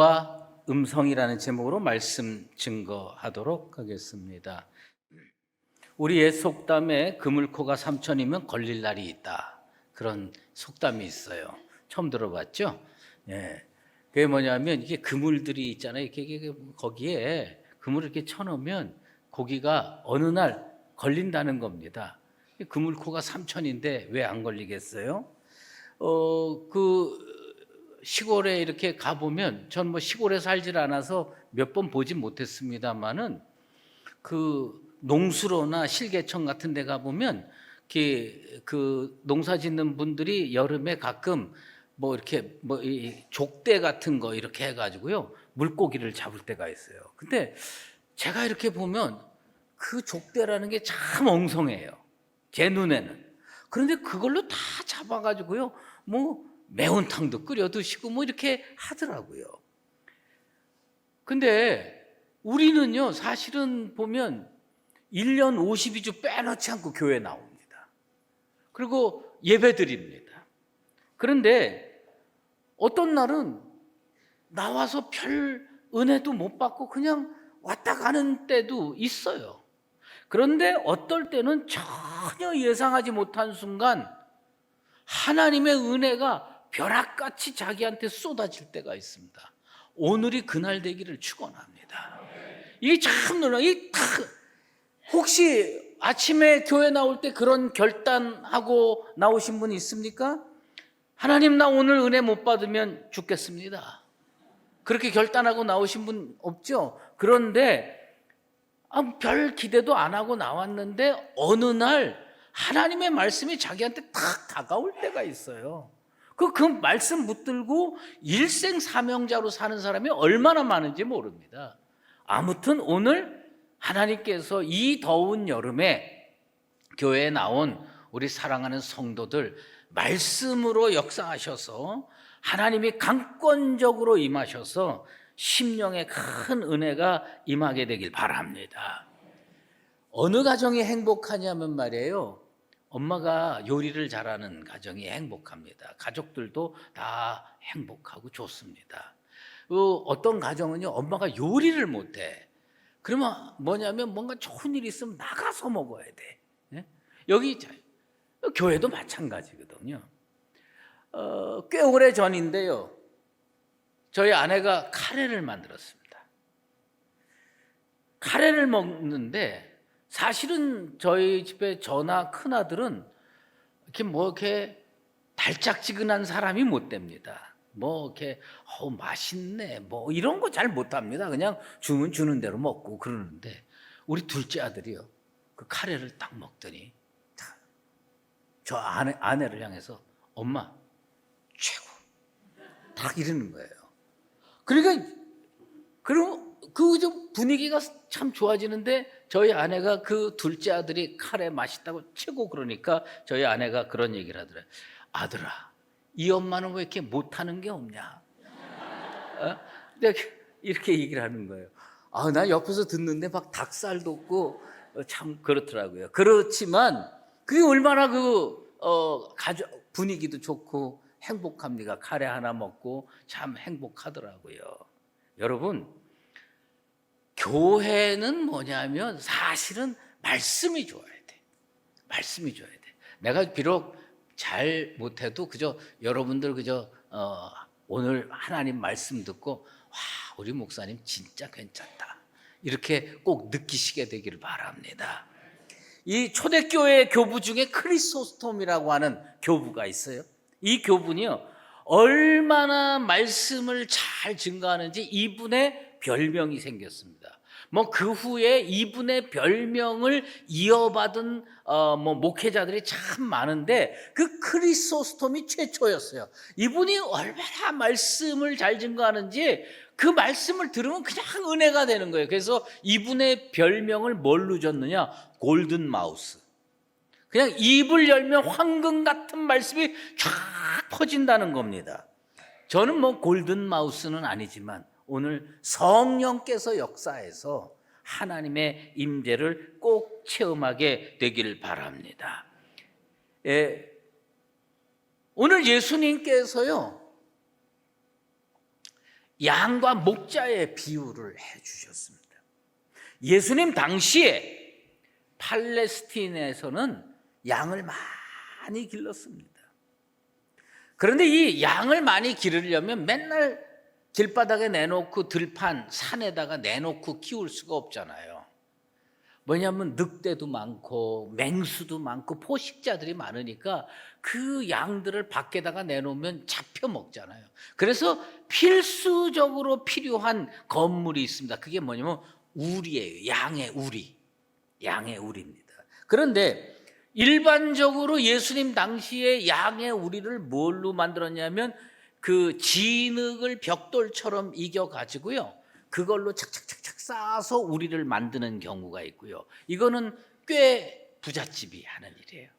빛과 음성이라는 제목으로 말씀 증거하도록 하겠습니다. 우리 옛 속담에 그물코가 삼천이면 걸릴 날이 있다, 그런 속담이 있어요. 처음 들어봤죠? 예. 그게 뭐냐면 이게 그물들이 있잖아요. 이게 거기에 그물을 이렇게 쳐놓으면 고기가 어느 날 걸린다는 겁니다. 그물코가 삼천인데 왜 안 걸리겠어요? 그 시골에 이렇게 가보면, 전 뭐 시골에 살질 않아서 몇 번 보진 못했습니다만은 그 농수로나 실개천 같은 데 가보면 그 농사 짓는 분들이 여름에 가끔 뭐 이렇게 뭐 이 족대 같은 거 이렇게 해가지고요 물고기를 잡을 때가 있어요. 근데 제가 이렇게 보면 그 족대라는 게 참 엉성해요, 제 눈에는. 그런데 그걸로 다 잡아가지고요 뭐 매운탕도 끓여 드시고 뭐 이렇게 하더라고요. 근데 우리는요 사실은 보면 1년 52주 빼놓지 않고 교회 나옵니다. 그리고 예배 드립니다. 그런데 어떤 날은 나와서 별 은혜도 못 받고 그냥 왔다 가는 때도 있어요. 그런데 어떨 때는 전혀 예상하지 못한 순간 하나님의 은혜가 벼락같이 자기한테 쏟아질 때가 있습니다. 오늘이 그날 되기를 축원합니다. 이게 참 놀라워요. 혹시 아침에 교회 나올 때 그런 결단하고 나오신 분 있습니까? 하나님, 나 오늘 은혜 못 받으면 죽겠습니다. 그렇게 결단하고 나오신 분 없죠? 그런데 별 기대도 안 하고 나왔는데 어느 날 하나님의 말씀이 자기한테 탁 다가올 때가 있어요. 그 말씀 붙들고 일생사명자로 사는 사람이 얼마나 많은지 모릅니다. 아무튼 오늘 하나님께서 이 더운 여름에 교회에 나온 우리 사랑하는 성도들 말씀으로 역사하셔서 하나님이 강권적으로 임하셔서 심령에 큰 은혜가 임하게 되길 바랍니다. 어느 가정이 행복하냐면 말이에요, 엄마가 요리를 잘하는 가정이 행복합니다. 가족들도 다 행복하고 좋습니다. 어떤 가정은요 엄마가 요리를 못해. 그러면 뭐냐면 뭔가 좋은 일이 있으면 나가서 먹어야 돼. 여기 교회도 마찬가지거든요. 꽤 오래 전인데요, 저희 아내가 카레를 만들었습니다. 카레를 먹는데 사실은 저희 집에 저나 큰아들은 이렇게 달짝지근한 사람이 못 됩니다. 뭐 이렇게 맛있네 뭐 이런 거 잘 못합니다. 그냥 주면 주는 대로 먹고 그러는데 우리 둘째 아들이요, 그 카레를 딱 먹더니 저 아내를 향해서 엄마 최고 딱 이러는 거예요. 그러니까 그럼 그 분위기가 참 좋아지는데 저희 아내가 그 둘째 아들이 카레 맛있다고 최고 그러니까 저희 아내가 그런 얘기를 하더라고요. 아들아, 이 엄마는 왜 이렇게 못하는 게 없냐? 이렇게 얘기를 하는 거예요. 나 옆에서 듣는데 막 닭살 돋고 참 그렇더라고요. 그렇지만 그게 얼마나 가족 분위기도 좋고 행복합니까? 카레 하나 먹고 참 행복하더라고요. 여러분, 교회는 뭐냐면 사실은 말씀이 좋아야 돼. 말씀이 좋아야 돼. 내가 비록 잘 못해도 그저 여러분들 오늘 하나님 말씀 듣고 와, 우리 목사님 진짜 괜찮다, 이렇게 꼭 느끼시게 되기를 바랍니다. 이 초대교회 교부 중에 크리소스톰이라고 하는 교부가 있어요. 이 교부는요 얼마나 말씀을 잘 증거하는지 이분의 별명이 생겼습니다. 뭐 그 후에 이분의 별명을 이어받은 목회자들이 참 많은데 그 크리소스톰이 최초였어요. 이분이 얼마나 말씀을 잘 증거하는지 그 말씀을 들으면 그냥 은혜가 되는 거예요. 그래서 이분의 별명을 뭘로 줬느냐? 골든 마우스. 그냥 입을 열면 황금 같은 말씀이 쫙 퍼진다는 겁니다. 저는 뭐 골든 마우스는 아니지만 오늘 성령께서 역사해서 하나님의 임재를 꼭 체험하게 되길 바랍니다. 오늘 예수님께서요 양과 목자의 비유를 해 주셨습니다. 예수님 당시에 팔레스틴에서는 양을 많이 길렀습니다. 그런데 이 양을 많이 기르려면 맨날 길바닥에 내놓고 들판, 산에다가 내놓고 키울 수가 없잖아요. 뭐냐면 늑대도 많고 맹수도 많고 포식자들이 많으니까 그 양들을 밖에다가 내놓으면 잡혀 먹잖아요. 그래서 필수적으로 필요한 건물이 있습니다. 그게 뭐냐면 우리예요. 양의 우리. 양의 우리입니다. 그런데 일반적으로 예수님 당시에 양의 우리를 뭘로 만들었냐면 그 진흙을 벽돌처럼 이겨가지고요, 그걸로 착착착착 쌓아서 우리를 만드는 경우가 있고요. 이거는 꽤 부잣집이 하는 일이에요.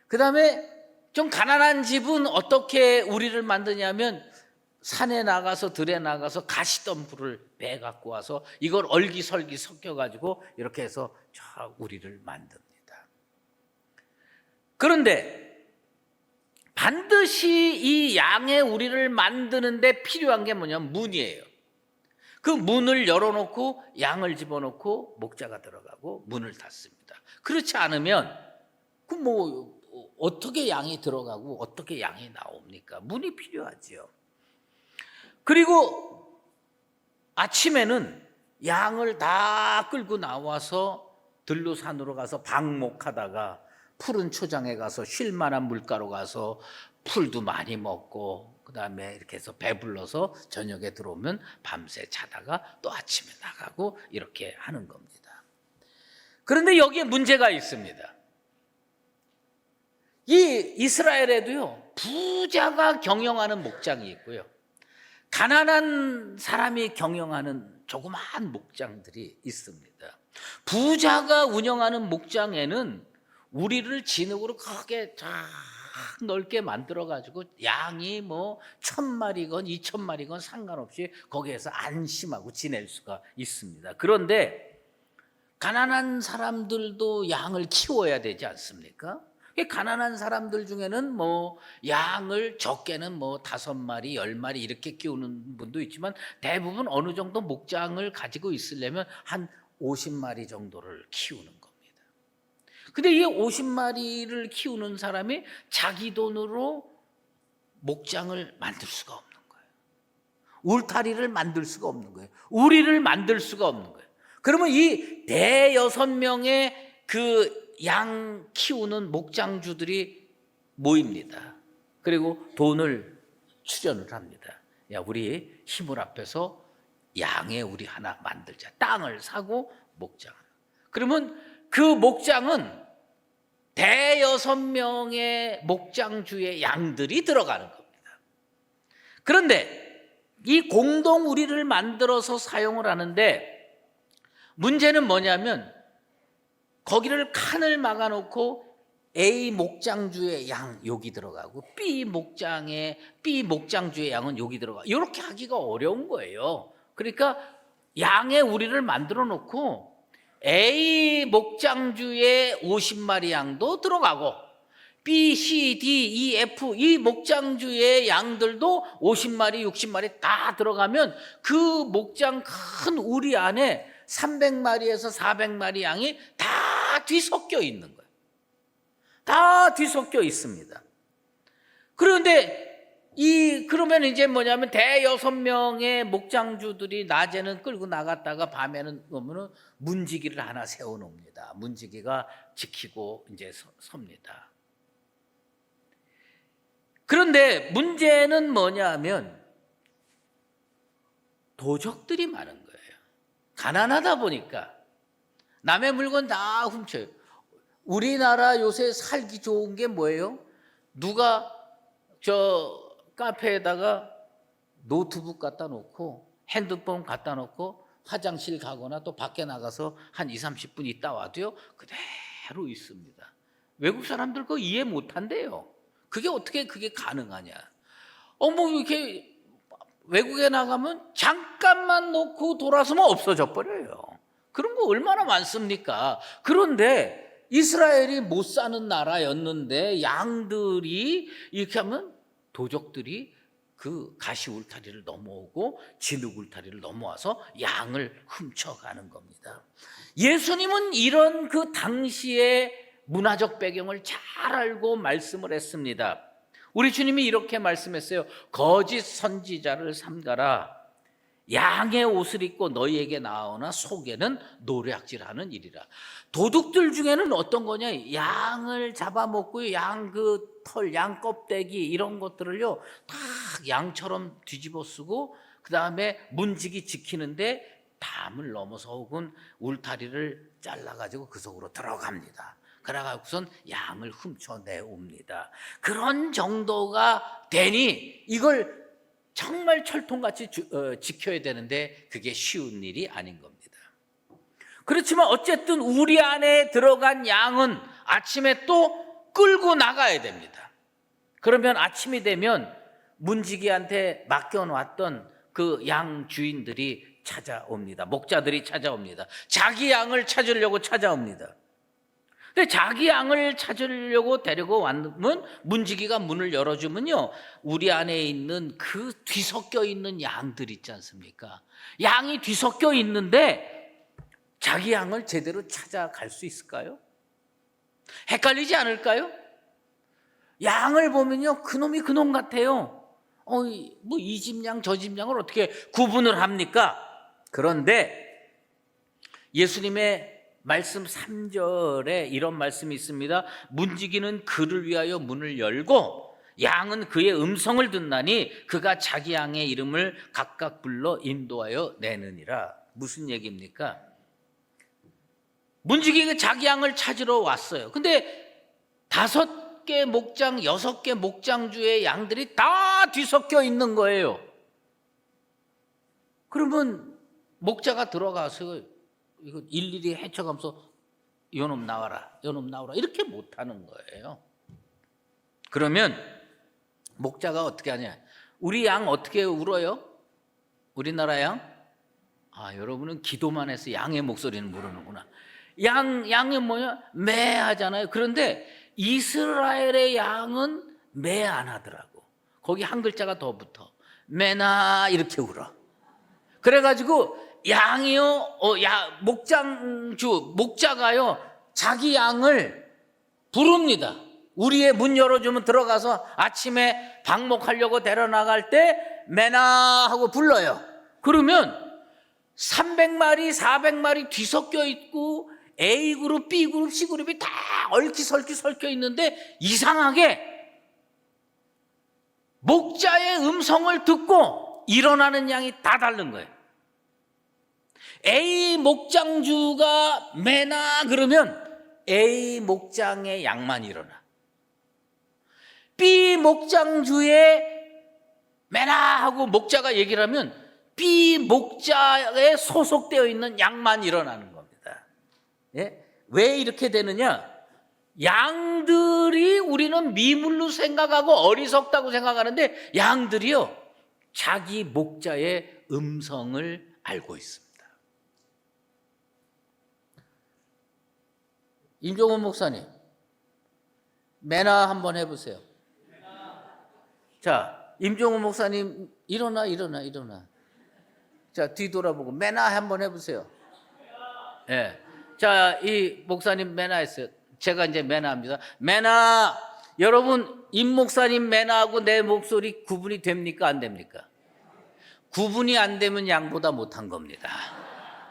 그 다음에 좀 가난한 집은 어떻게 우리를 만드냐면 산에 나가서 들에 나가서 가시덤불을 배 갖고 와서 이걸 얼기설기 섞여가지고 이렇게 해서 저 우리를 만듭니다. 그런데 반드시 이 양의 우리를 만드는데 필요한 게 뭐냐면 문이에요. 그 문을 열어놓고 양을 집어넣고 목자가 들어가고 문을 닫습니다. 그렇지 않으면 그 뭐 어떻게 양이 들어가고 어떻게 양이 나옵니까? 문이 필요하지요. 그리고 아침에는 양을 다 끌고 나와서 들로산으로 가서 방목하다가 푸른 초장에 가서 쉴 만한 물가로 가서 풀도 많이 먹고 그다음에 이렇게 해서 배불러서 저녁에 들어오면 밤새 자다가 또 아침에 나가고 이렇게 하는 겁니다. 그런데 여기에 문제가 있습니다. 이 이스라엘에도요, 부자가 경영하는 목장이 있고요, 가난한 사람이 경영하는 조그마한 목장들이 있습니다. 부자가 운영하는 목장에는 우리를 진흙으로 크게 쫙 넓게 만들어가지고 양이 뭐 1,000마리건 2,000마리건 상관없이 거기에서 안심하고 지낼 수가 있습니다. 그런데 가난한 사람들도 양을 키워야 되지 않습니까? 가난한 사람들 중에는 뭐 양을 적게는 뭐 5마리, 10마리 이렇게 키우는 분도 있지만 대부분 어느 정도 목장을 가지고 있으려면 한 50마리 정도를 키우는 겁니다. 근데 이 50마리를 키우는 사람이 자기 돈으로 목장을 만들 수가 없는 거예요. 울타리를 만들 수가 없는 거예요. 우리를 만들 수가 없는 거예요. 그러면 이 대여섯 명의 그 양 키우는 목장주들이 모입니다. 그리고 돈을 출연을 합니다. 야, 우리 힘을 합해서 양의 우리 하나 만들자. 땅을 사고 목장을. 그러면 그 목장은 대여섯 명의 목장주의 양들이 들어가는 겁니다. 그런데 이 공동 우리를 만들어서 사용을 하는데 문제는 뭐냐면 거기를 칸을 막아놓고 A 목장주의 양 여기 들어가고 B 목장주의 양은 여기 들어가. 이렇게 하기가 어려운 거예요. 그러니까 양의 우리를 만들어 놓고 A 목장주의 50마리 양도 들어가고 B, C, D, E, F 이 목장주의 양들도 50마리, 60마리 다 들어가면 그 목장 큰 우리 안에 300마리에서 400마리 양이 다 뒤섞여 있는 거예요. 다 뒤섞여 있습니다. 그런데 그러면 이제 뭐냐면 대여섯 명의 목장주들이 낮에는 끌고 나갔다가 밤에는 오면은 문지기를 하나 세워 놓습니다. 문지기가 지키고 이제 섭니다. 그런데 문제는 뭐냐면 도적들이 많은 거예요. 가난하다 보니까 남의 물건 다 훔쳐요. 우리나라 요새 살기 좋은 게 뭐예요? 누가 저 카페에다가 노트북 갖다 놓고 핸드폰 갖다 놓고 화장실 가거나 또 밖에 나가서 한 20-30분 있다 와도요 그대로 있습니다. 외국 사람들 그거 이해 못한대요. 그게 어떻게 그게 가능하냐. 뭐 이렇게 외국에 나가면 잠깐만 놓고 돌아서면 없어져 버려요. 그런 거 얼마나 많습니까? 그런데 이스라엘이 못 사는 나라였는데 양들이 이렇게 하면 도적들이 그 가시 울타리를 넘어오고 진흙 울타리를 넘어와서 양을 훔쳐가는 겁니다. 예수님은 이런 그 당시의 문화적 배경을 잘 알고 말씀을 했습니다. 우리 주님이 이렇게 말씀했어요. 거짓 선지자를 삼가라. 양의 옷을 입고 너희에게 나오나 속에는 노략질하는 일이라. 도둑들 중에는 어떤 거냐, 양을 잡아먹고 양 그 털, 양 껍데기 이런 것들을요 다 양처럼 뒤집어 쓰고 그 다음에 문지기 지키는데 담을 넘어서 혹은 울타리를 잘라가지고 그 속으로 들어갑니다. 그래가지고선 양을 훔쳐내옵니다. 그런 정도가 되니 이걸 정말 철통같이 지켜야 되는데 그게 쉬운 일이 아닌 겁니다. 그렇지만 어쨌든 우리 안에 들어간 양은 아침에 또 끌고 나가야 됩니다. 그러면 아침이 되면 문지기한테 맡겨놨던 그 양 주인들이 찾아옵니다. 목자들이 찾아옵니다. 자기 양을 찾으려고 찾아옵니다. 근데 자기 양을 찾으려고 데리고 왔으면 문지기가 문을 열어주면요, 우리 안에 있는 그 뒤섞여 있는 양들 있지 않습니까? 양이 뒤섞여 있는데 자기 양을 제대로 찾아갈 수 있을까요? 헷갈리지 않을까요? 양을 보면요, 그놈이 그놈 같아요. 뭐 이 집 양 저 집 양을 어떻게 구분을 합니까? 그런데 예수님의 말씀 3절에 이런 말씀이 있습니다. 문지기는 그를 위하여 문을 열고 양은 그의 음성을 듣나니 그가 자기 양의 이름을 각각 불러 인도하여 내느니라. 무슨 얘기입니까? 문지기가 자기 양을 찾으러 왔어요. 근데 5개 목장, 6개 목장주의 양들이 다 뒤섞여 있는 거예요. 그러면 목자가 들어가서 이거 일일이 헤쳐가면서 요놈 나와라, 요놈 나오라 이렇게 못하는 거예요. 그러면 목자가 어떻게 하냐? 우리 양 어떻게 울어요? 우리나라 양? 여러분은 기도만 해서 양의 목소리는 모르는구나. 양이 뭐냐? 매 하잖아요. 그런데 이스라엘의 양은 매 안 하더라고. 거기 한 글자가 더 붙어. 매나 이렇게 울어. 그래가지고 양이요, 목자가요, 자기 양을 부릅니다. 우리의 문 열어주면 들어가서 아침에 방목하려고 데려나갈 때 매나 하고 불러요. 그러면 300마리, 400마리 뒤섞여 있고 A그룹, B그룹, C그룹이 다 얽히설키 설켜 있는데 이상하게 목자의 음성을 듣고 일어나는 양이 다 다른 거예요. A 목장주가 매나 그러면 A 목장의 양만 일어나. B 목장주의 매나 하고 목자가 얘기를 하면 B 목자에 소속되어 있는 양만 일어나는 겁니다. 예? 왜 이렇게 되느냐? 양들이 우리는 미물로 생각하고 어리석다고 생각하는데 양들이요, 자기 목자의 음성을 알고 있습니다. 임종원 목사님, 매나 한번 해보세요. 자, 임종원 목사님 일어나. 자, 뒤돌아보고 매나 한번 해보세요. 예. 자, 이 목사님 매나 했어요. 제가 이제 매나합니다. 매나. 여러분, 임 목사님 매나하고 내 목소리 구분이 됩니까? 안 됩니까? 구분이 안 되면 양보다 못한 겁니다.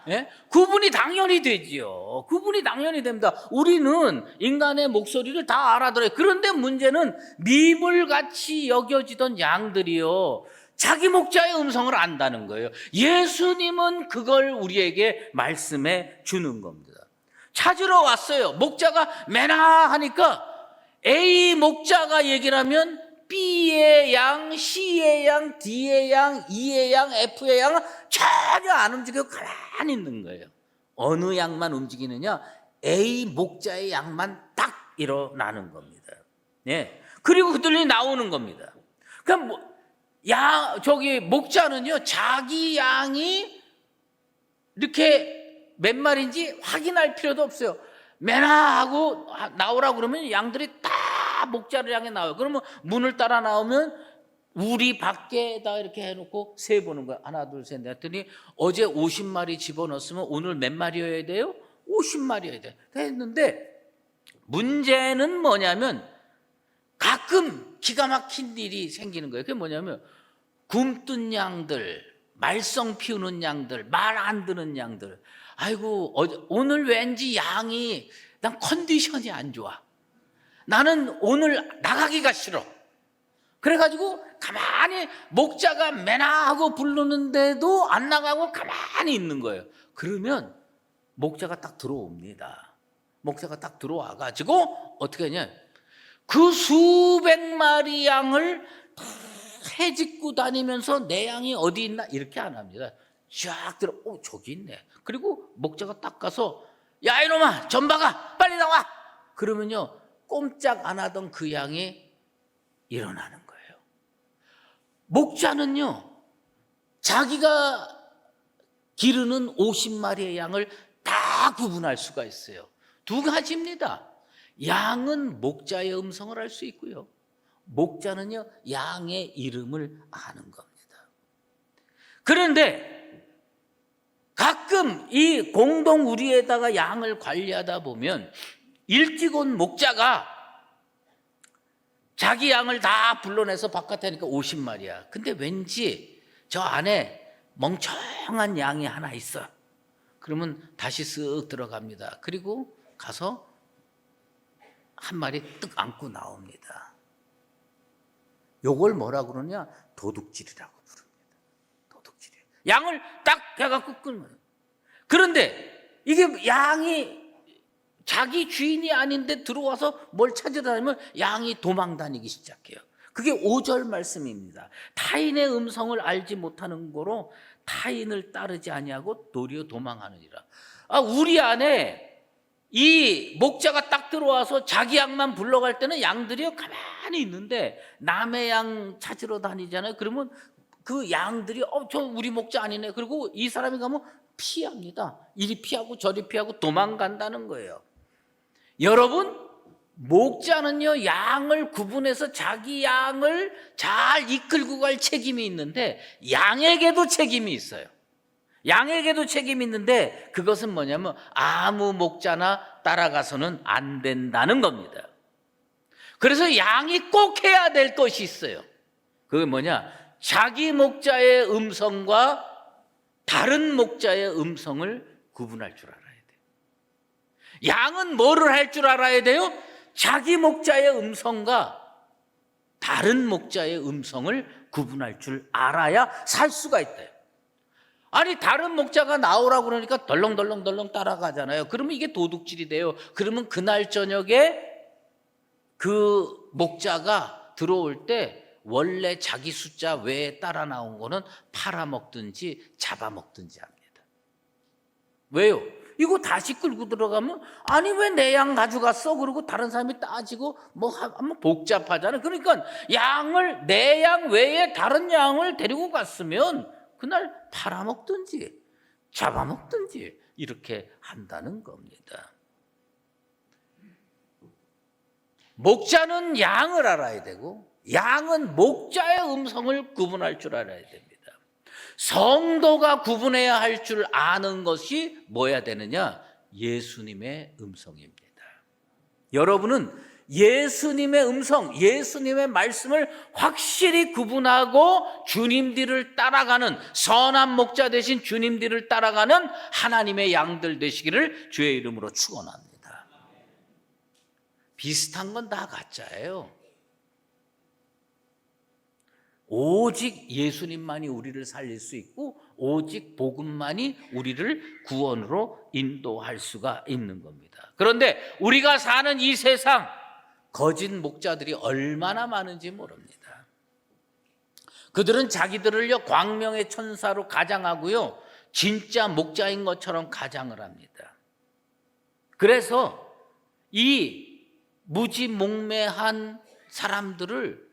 예? 구분이 당연히 되지요. 구분이 당연히 됩니다. 우리는 인간의 목소리를 다 알아들어요. 그런데 문제는 미물같이 여겨지던 양들이요, 자기 목자의 음성을 안다는 거예요. 예수님은 그걸 우리에게 말씀해 주는 겁니다. 찾으러 왔어요. 목자가 매나 하니까 A 목자가 얘기를 하면 B의 양, C의 양, D의 양, E의 양, F의 양은 전혀 안 움직이고 가만히 있는 거예요. 어느 양만 움직이느냐? A 목자의 양만 딱 일어나는 겁니다. 예. 그리고 그들이 나오는 겁니다. 그럼 목자는요, 자기 양이 이렇게 몇 마리인지 확인할 필요도 없어요. 매나 하고 나오라고 그러면 양들이 다 목자를 향해 나와요. 그러면 문을 따라 나오면 우리 밖에다 이렇게 해놓고 세보는 거야. 하나, 둘, 셋, 넷 했더니 어제 50마리 집어넣었으면 오늘 몇 마리여야 돼요? 50마리여야 돼. 했는데 문제는 뭐냐면 가끔 기가 막힌 일이 생기는 거예요. 그게 뭐냐면 굼뜬 양들, 말썽 피우는 양들, 말 안 듣는 양들. 아이고 오늘 왠지 양이 난 컨디션이 안 좋아. 나는 오늘 나가기가 싫어. 그래가지고 가만히 목자가 매나하고 부르는데도 안 나가고 가만히 있는 거예요. 그러면 목자가 딱 들어옵니다. 목자가 딱 들어와가지고 어떻게 하냐, 그 수백 마리 양을 다 헤집고 다니면서 내 양이 어디 있나 이렇게 안 합니다. 쫙 들어, 저기 있네. 그리고 목자가 딱 가서 야 이놈아 전박아 빨리 나와. 그러면요 꼼짝 안 하던 그 양이 일어나는 거예요. 목자는요 자기가 기르는 50마리의 양을 다 구분할 수가 있어요. 두 가지입니다. 양은 목자의 음성을 알 수 있고요, 목자는요 양의 이름을 아는 겁니다. 그런데 가끔 이 공동 우리에다가 양을 관리하다 보면 일찍 온 목자가 자기 양을 다 불러내서 바깥에 하니까 50마리야. 근데 왠지 저 안에 멍청한 양이 하나 있어. 그러면 다시 쓱 들어갑니다. 그리고 가서 한 마리 뜩 안고 나옵니다. 요걸 뭐라 그러냐? 도둑질이라고 부릅니다. 도둑질이에요. 양을 딱 해갖고 끌면. 그런데 이게 양이 자기 주인이 아닌데 들어와서 뭘 찾으다니면 양이 도망 다니기 시작해요. 그게 5절 말씀입니다. 타인의 음성을 알지 못하는 거로 타인을 따르지 아니하고 도리어 도망하느니라. 우리 안에 이 목자가 딱 들어와서 자기 양만 불러갈 때는 양들이 가만히 있는데 남의 양 찾으러 다니잖아요. 그러면 그 양들이 저 우리 목자 아니네. 그리고 이 사람이 가면 피합니다. 이리 피하고 저리 피하고 도망간다는 거예요. 여러분, 목자는요 양을 구분해서 자기 양을 잘 이끌고 갈 책임이 있는데 양에게도 책임이 있어요. 양에게도 책임이 있는데 그것은 뭐냐면 아무 목자나 따라가서는 안 된다는 겁니다. 그래서 양이 꼭 해야 될 것이 있어요. 그게 뭐냐? 자기 목자의 음성과 다른 목자의 음성을 구분할 줄 알아야 돼요. 양은 뭐를 할 줄 알아야 돼요? 자기 목자의 음성과 다른 목자의 음성을 구분할 줄 알아야 살 수가 있대요. 아니 다른 목자가 나오라고 그러니까 덜렁덜렁 따라가잖아요. 그러면 이게 도둑질이 돼요. 그러면 그날 저녁에 그 목자가 들어올 때 원래 자기 숫자 외에 따라 나온 거는 팔아먹든지 잡아먹든지 합니다. 왜요? 이거 다시 끌고 들어가면 아니 왜 내 양 가져갔어? 그리고 다른 사람이 따지고 뭐 한번 복잡하잖아요. 그러니까 양을 내 양 외에 다른 양을 데리고 갔으면 그날 팔아먹든지 잡아먹든지 이렇게 한다는 겁니다. 목자는 양을 알아야 되고 양은 목자의 음성을 구분할 줄 알아야 됩니다. 성도가 구분해야 할 줄 아는 것이 뭐야 되느냐? 예수님의 음성입니다. 여러분은 예수님의 음성, 예수님의 말씀을 확실히 구분하고 주님 뒤를 따라가는 선한 목자 되신 주님 뒤를 따라가는 하나님의 양들 되시기를 주의 이름으로 축원합니다. 비슷한 건 다 가짜예요. 오직 예수님만이 우리를 살릴 수 있고 오직 복음만이 우리를 구원으로 인도할 수가 있는 겁니다. 그런데 우리가 사는 이 세상 거짓 목자들이 얼마나 많은지 모릅니다. 그들은 자기들을요 광명의 천사로 가장하고요 진짜 목자인 것처럼 가장을 합니다. 그래서 이 무지몽매한 사람들을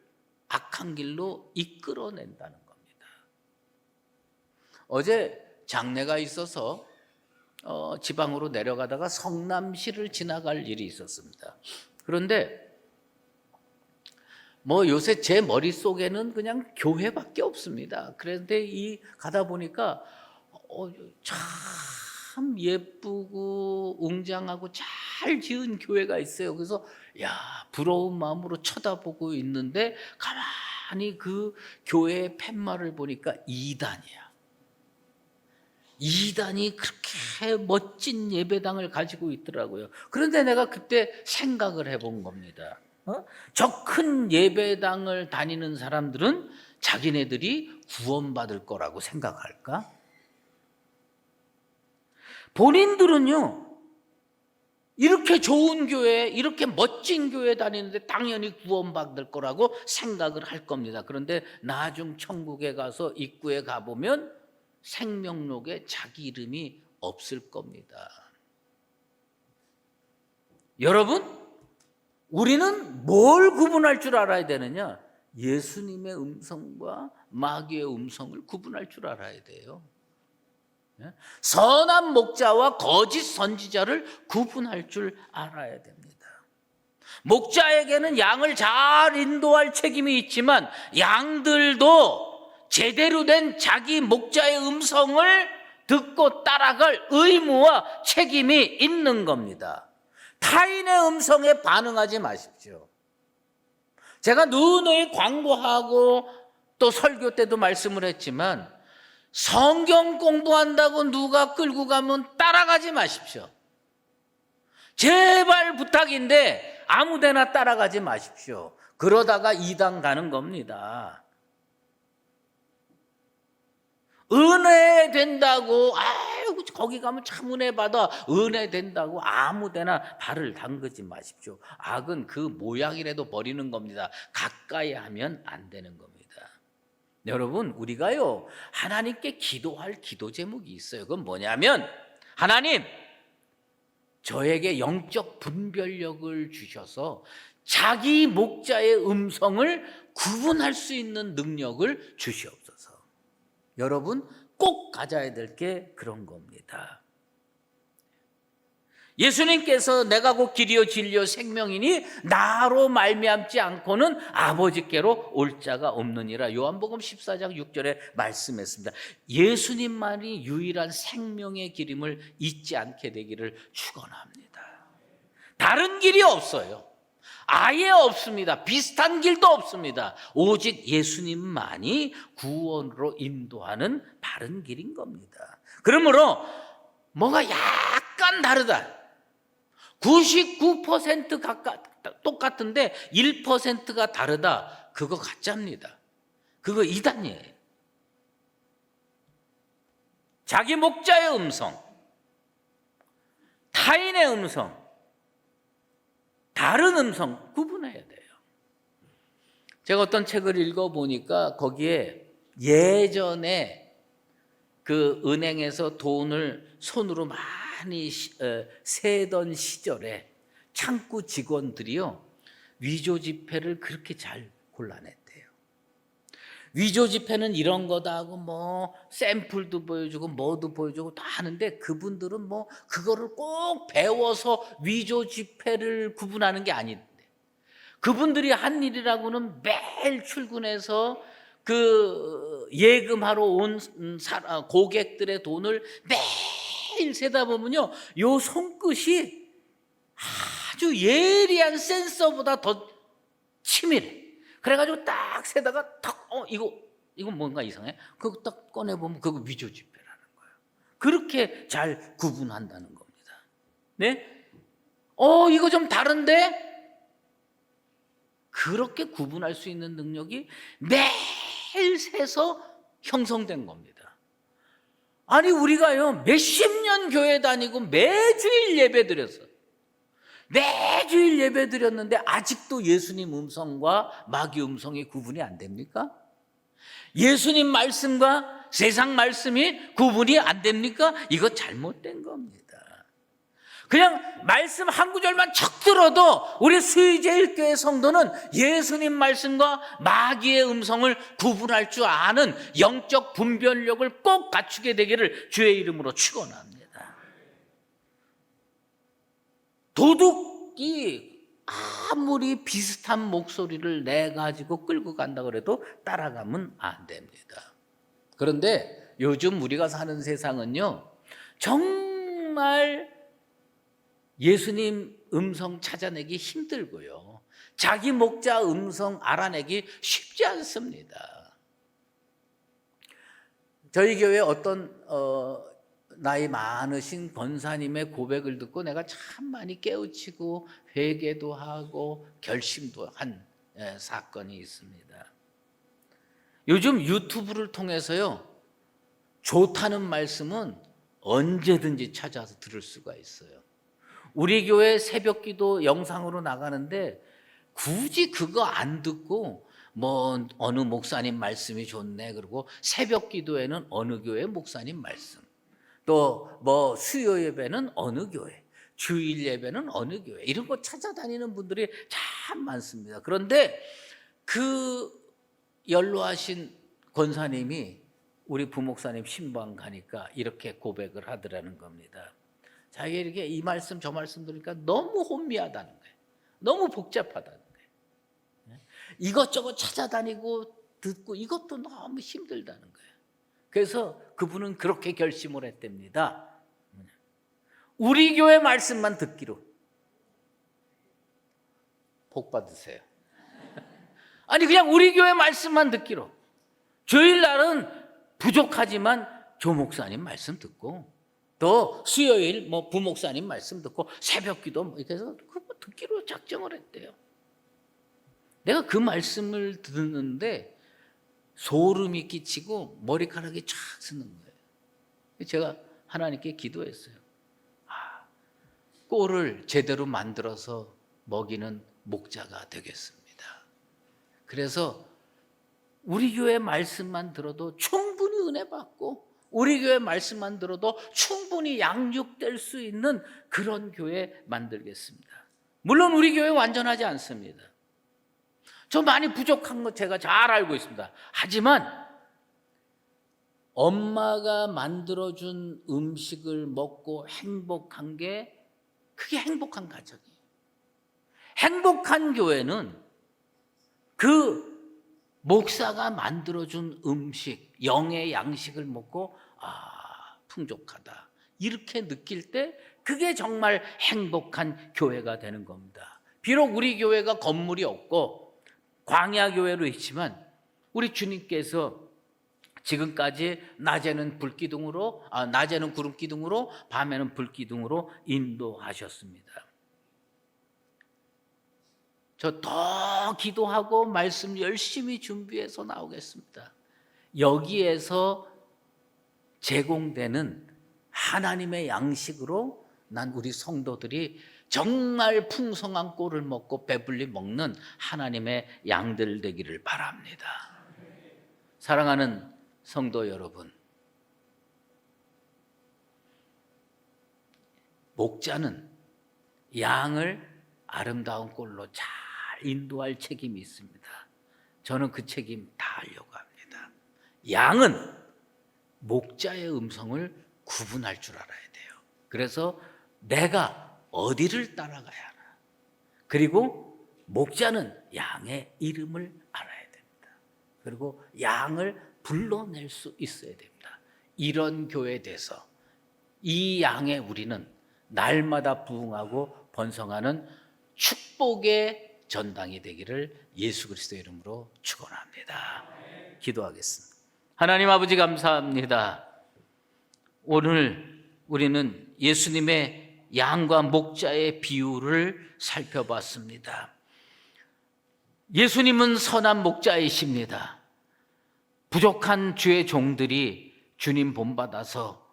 악한 길로 이끌어낸다는 겁니다. 어제 장례가 있어서 지방으로 내려가다가 성남시를 지나갈 일이 있었습니다. 그런데 뭐 요새 제 머릿속에는 그냥 교회밖에 없습니다. 그런데 이 가다 보니까 참 예쁘고 웅장하고 잘 지은 교회가 있어요. 그래서 야, 부러운 마음으로 쳐다보고 있는데 가만히 그 교회의 팻말을 보니까 이단이야. 이단이 그렇게 멋진 예배당을 가지고 있더라고요. 그런데 내가 그때 생각을 해본 겁니다. 저 큰 예배당을 다니는 사람들은 자기네들이 구원받을 거라고 생각할까? 본인들은요, 이렇게 좋은 교회, 이렇게 멋진 교회 다니는데 당연히 구원받을 거라고 생각을 할 겁니다. 그런데 나중 천국에 가서 입구에 가보면 생명록에 자기 이름이 없을 겁니다. 여러분, 우리는 뭘 구분할 줄 알아야 되느냐? 예수님의 음성과 마귀의 음성을 구분할 줄 알아야 돼요. 선한 목자와 거짓 선지자를 구분할 줄 알아야 됩니다. 목자에게는 양을 잘 인도할 책임이 있지만 양들도 제대로 된 자기 목자의 음성을 듣고 따라갈 의무와 책임이 있는 겁니다. 타인의 음성에 반응하지 마십시오. 제가 누누이 광고하고 또 설교 때도 말씀을 했지만 성경 공부한다고 누가 끌고 가면 따라가지 마십시오. 제발 부탁인데 아무데나 따라가지 마십시오. 그러다가 이단 가는 겁니다. 은혜 된다고 거기 가면 참 은혜 받아, 은혜 된다고 아무데나 발을 담그지 마십시오. 악은 그 모양이라도 버리는 겁니다. 가까이 하면 안 되는 겁니다. 여러분, 우리가요 하나님께 기도할 기도 제목이 있어요. 그건 뭐냐면, 하나님, 저에게 영적 분별력을 주셔서 자기 목자의 음성을 구분할 수 있는 능력을 주시옵소서. 여러분, 꼭 가져야 될 게 그런 겁니다. 예수님께서 내가 곧 길이요 진리요 생명이니 나로 말미암지 않고는 아버지께로 올 자가 없느니라. 요한복음 14장 6절에 말씀했습니다. 예수님만이 유일한 생명의 길임을 잊지 않게 되기를 축원합니다. 다른 길이 없어요. 아예 없습니다. 비슷한 길도 없습니다. 오직 예수님만이 구원으로 인도하는 바른 길인 겁니다. 그러므로 뭐가 약간 다르다, 99% 똑같은데 1%가 다르다, 그거 가짜입니다. 그거 이단이에요. 자기 목자의 음성, 타인의 음성, 다른 음성 구분해야 돼요. 제가 어떤 책을 읽어보니까 거기에 예전에 그 은행에서 돈을 손으로 많이 세던 시절에 창구 직원들이요 위조 지폐를 그렇게 잘 골라냈대요. 위조 지폐는 이런 거다 하고 뭐 샘플도 보여주고 뭐도 보여주고 다 하는데, 그분들은 뭐 그거를 꼭 배워서 위조 지폐를 구분하는 게 아닌데, 그분들이 한 일이라고는 매일 출근해서 그 예금하러 온 고객들의 돈을 매일 세다 보면요, 요 손끝이 아주 예리한 센서보다 더 치밀해. 그래가지고 딱 세다가 탁 이거 뭔가 이상해. 그거 딱 꺼내 보면 그거 위조 지폐라는 거예요. 그렇게 잘 구분한다는 겁니다. 네? 이거 좀 다른데? 그렇게 구분할 수 있는 능력이 매일 세서 형성된 겁니다. 아니, 우리가요 몇십 년 교회 다니고 매주일 예배 드렸어요. 매주일 예배 드렸는데 아직도 예수님 음성과 마귀 음성이 구분이 안 됩니까? 예수님 말씀과 세상 말씀이 구분이 안 됩니까? 이거 잘못된 겁니다. 그냥 말씀 한 구절만 척 들어도 우리 수의제일교회 성도는 예수님 말씀과 마귀의 음성을 구분할 줄 아는 영적 분별력을 꼭 갖추게 되기를 주의 이름으로 축원합니다. 도둑이 아무리 비슷한 목소리를 내 가지고 끌고 간다 그래도 따라가면 안 됩니다. 그런데 요즘 우리가 사는 세상은요, 정말 예수님 음성 찾아내기 힘들고요, 자기 목자 음성 알아내기 쉽지 않습니다. 저희 교회 어떤 나이 많으신 권사님의 고백을 듣고 내가 참 많이 깨우치고 회개도 하고 결심도 한 사건이 있습니다. 요즘 유튜브를 통해서요, 좋다는 말씀은 언제든지 찾아서 들을 수가 있어요. 우리 교회 새벽기도 영상으로 나가는데 굳이 그거 안 듣고 뭐 어느 목사님 말씀이 좋네, 그리고 새벽기도에는 어느 교회 목사님 말씀, 또 뭐 수요 예배는 어느 교회, 주일 예배는 어느 교회, 이런 거 찾아다니는 분들이 참 많습니다. 그런데 그 연로하신 권사님이 우리 부목사님 신방 가니까 이렇게 고백을 하더라는 겁니다. 자기가 이렇게 이 말씀 저 말씀 들으니까 너무 혼미하다는 거예요. 너무 복잡하다는 거예요. 이것저것 찾아다니고 듣고 이것도 너무 힘들다는 거예요. 그래서 그분은 그렇게 결심을 했답니다. 우리 교회 말씀만 듣기로. 복 받으세요. 아니 그냥 우리 교회 말씀만 듣기로. 주일날은 부족하지만 조 목사님 말씀 듣고, 또 수요일 뭐 부목사님 말씀 듣고 새벽기도 뭐 이렇게 해서 그거 듣기로 작정을 했대요. 내가 그 말씀을 듣는데 소름이 끼치고 머리카락이 쫙 서는 거예요. 제가 하나님께 기도했어요. 꼴을 제대로 만들어서 먹이는 목자가 되겠습니다. 그래서 우리 교회 말씀만 들어도 충분히 은혜 받고, 우리 교회 말씀만 들어도 충분히 양육될 수 있는 그런 교회 만들겠습니다. 물론 우리 교회 완전하지 않습니다. 저 많이 부족한 거 제가 잘 알고 있습니다. 하지만 엄마가 만들어준 음식을 먹고 행복한 게, 그게 행복한 가정이에요. 행복한 교회는 그 목사가 만들어준 음식, 영의 양식을 먹고 풍족하다, 이렇게 느낄 때 그게 정말 행복한 교회가 되는 겁니다. 비록 우리 교회가 건물이 없고 광야 교회로 있지만 우리 주님께서 지금까지 낮에는 불기둥으로, 낮에는 구름기둥으로, 밤에는 불기둥으로 인도하셨습니다. 저 더 기도하고 말씀 열심히 준비해서 나오겠습니다. 여기에서 제공되는 하나님의 양식으로 난 우리 성도들이 정말 풍성한 꼴을 먹고 배불리 먹는 하나님의 양들 되기를 바랍니다. 사랑하는 성도 여러분, 목자는 양을 아름다운 꼴로 잘 인도할 책임이 있습니다. 저는 그 책임 다 하려고 합니다. 양은 목자의 음성을 구분할 줄 알아야 돼요. 그래서 내가 어디를 따라가야 하나, 그리고 목자는 양의 이름을 알아야 됩니다. 그리고 양을 불러낼 수 있어야 됩니다. 이런 교회에 대해서 이 양의 우리는 날마다 부흥하고 번성하는 축복의 전당이 되기를 예수 그리스도의 이름으로 축원합니다. 기도하겠습니다. 하나님 아버지 감사합니다. 오늘 우리는 예수님의 양과 목자의 비유를 살펴봤습니다. 예수님은 선한 목자이십니다. 부족한 주의 종들이 주님 본받아서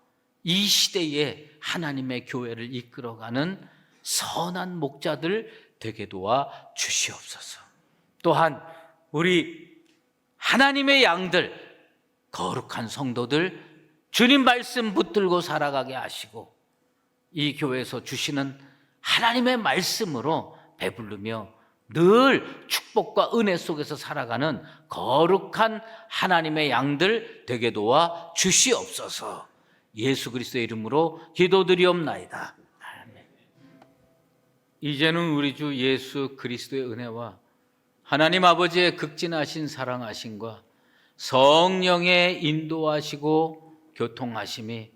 이 시대에 하나님의 교회를 이끌어가는 선한 목자들 되게 도와 주시옵소서. 또한 우리 하나님의 양들, 거룩한 성도들 주님 말씀 붙들고 살아가게 하시고, 이 교회에서 주시는 하나님의 말씀으로 배부르며 늘 축복과 은혜 속에서 살아가는 거룩한 하나님의 양들 되게 도와 주시옵소서. 예수 그리스도의 이름으로 기도드리옵나이다. 아멘. 이제는 우리 주 예수 그리스도의 은혜와 하나님 아버지의 극진하신 사랑하심과 성령의 인도하시고 교통하심이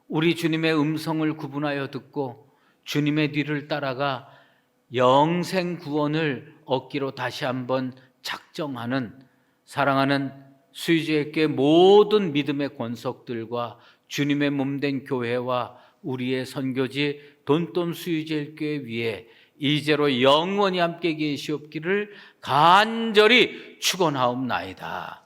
우리 주님의 음성을 구분하여 듣고 주님의 뒤를 따라가 영생 구원을 얻기로 다시 한번 작정하는 사랑하는 수의주의교회 모든 믿음의 권속들과 주님의 몸된 교회와 우리의 선교지 돈돈 수의주의교회 위에 이제로 영원히 함께 계시옵기를 간절히 축원하옵나이다.